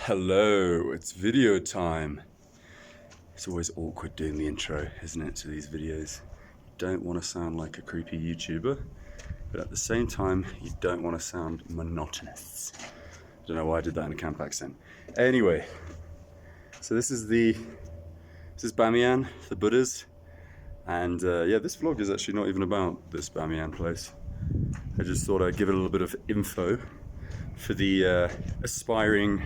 Hello, it's video time. It's always awkward doing the intro, isn't it, to these videos? You don't want to sound like a creepy YouTuber, but at the same time, you don't want to sound monotonous. I don't know why I did that in a camp accent. Anyway, so this is Bamiyan, the Buddhas, and this vlog is actually not even about this Bamiyan place. I just thought I'd give it a little bit of info for the aspiring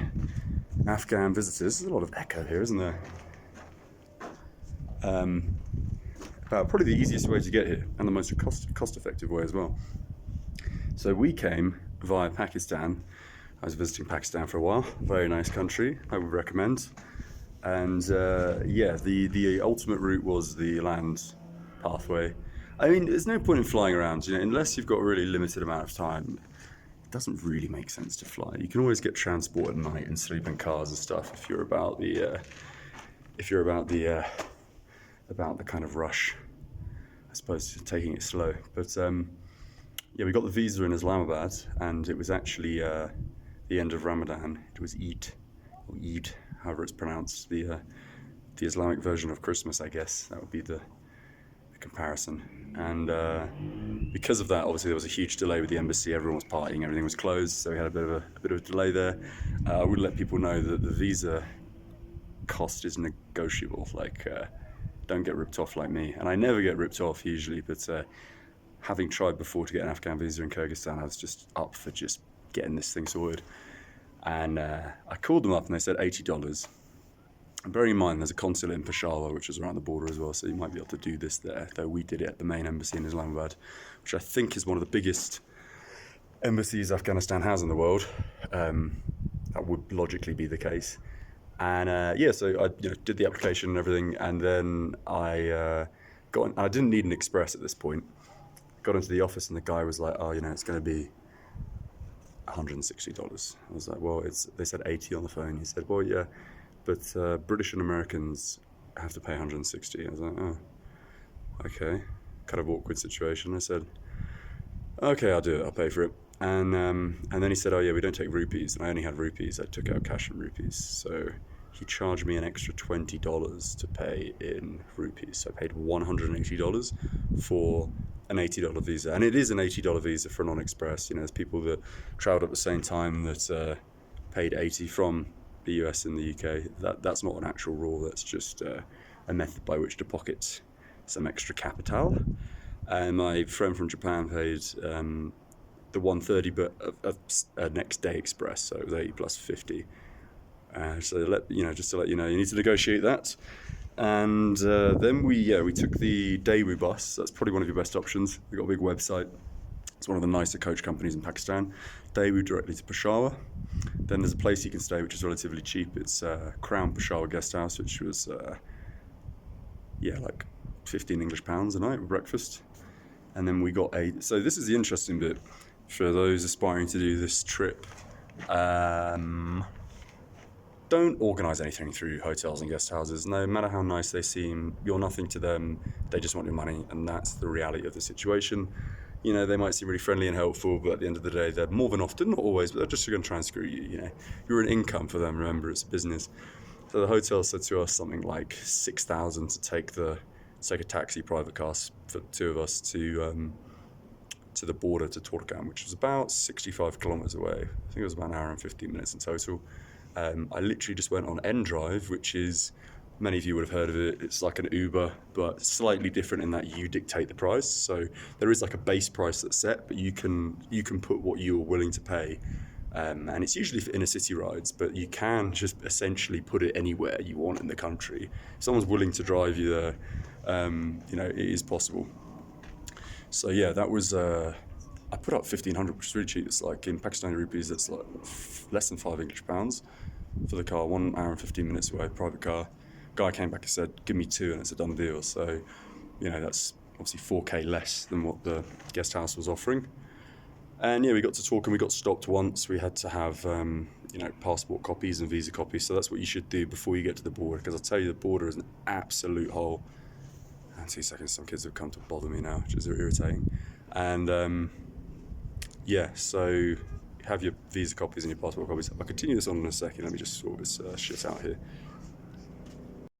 Afghan visitors. There's a lot of echo here, isn't there? Probably the easiest way to get here and the most cost-effective way as well. So we came via Pakistan. I was visiting Pakistan for a while. Very nice country, I would recommend. And the ultimate route was the land pathway. I mean, there's no point in flying around, unless you've got a really limited amount of time. It doesn't really make sense to fly. You can always get transport at night and sleep in cars and stuff if you're about the kind of rush, I suppose, taking it slow. But we got the visa in Islamabad, and it was actually the end of Ramadan. It was Eid, however it's pronounced, the Islamic version of Christmas, I guess. That would be the comparison. And because of that, obviously there was a huge delay with the embassy. Everyone was partying, everything was closed, so we had a bit of a delay there. I would let people know that the visa cost is negotiable. Don't get ripped off like me. And I never get ripped off usually, but having tried before to get an Afghan visa in Kyrgyzstan, I was just up for just getting this thing sorted. And I called them up and they said $80. And bearing in mind there's a consulate in Peshawar, which is around the border as well, so you might be able to do this there, though we did it at the main embassy in Islamabad, which I think is one of the biggest embassies Afghanistan has in the world. That would logically be the case. And so I did the application and everything, and then I didn't need an express at this point. Got into the office and the guy was like, it's going to be $160. I was like, well, they said 80 on the phone. He said, well, yeah, but British and Americans have to pay 160. I was like, oh, okay, kind of awkward situation. I said, okay, I'll do it. I'll pay for it. And then he said, oh yeah, we don't take rupees. And I only had rupees. I took out cash in rupees. So he charged me an extra $20 to pay in rupees. So I paid $180 for an $80 visa. And it is an $80 visa for a non-express. There's people that travelled at the same time that paid 80 from the US and the UK. That's not an actual rule. That's just a method by which to pocket some extra capital. And my friend from Japan paid the 130, but a next day express, so it was 80 plus 50. Just to let you know, you need to negotiate that. And then we took the Daewoo bus. That's probably one of your best options. We've got a big website. It's one of the nicer coach companies in Pakistan. Daewoo directly to Peshawar. Then there's a place you can stay which is relatively cheap. It's Crown Peshawar Guest House, which was like 15 English pounds a night with breakfast. And then we got so this is the interesting bit for those aspiring to do this trip. Don't organise anything through hotels and guest houses. No matter how nice they seem, you're nothing to them. They just want your money, and that's the reality of the situation. They might seem really friendly and helpful, but at the end of the day, they're more than often, not always, but they're just going to try and screw you. You're an income for them. Remember, it's a business. So the hotel said to us something like $6,000 to take a taxi, private car for two of us to the border to Torgan, which was about 65 kilometers away. I think it was about an hour and 15 minutes in total. I literally just went on N-Drive, which is, many of you would have heard of it. It's like an Uber, but slightly different in that you dictate the price. So there is like a base price that's set, but you can put what you're willing to pay. And it's usually for inner city rides, but you can just essentially put it anywhere you want in the country. If someone's willing to drive you there, it is possible. So yeah, that was, I put up 1,500, which is really cheap. It's like in Pakistani rupees, it's like less than £5 English for the car, 1 hour and 15 minutes away, private car. Guy came back and said, give me 2 and it's a done deal. So, that's obviously 4K less than what the guest house was offering. And yeah, we got to talk and we got stopped once. We had to have, passport copies and visa copies. So that's what you should do before you get to the border, because I'll tell you, the border is an absolute hole. And 2 seconds, some kids have come to bother me now, which is irritating. And so have your visa copies and your passport copies. I'll continue this on in a second. Let me just sort this shit out here.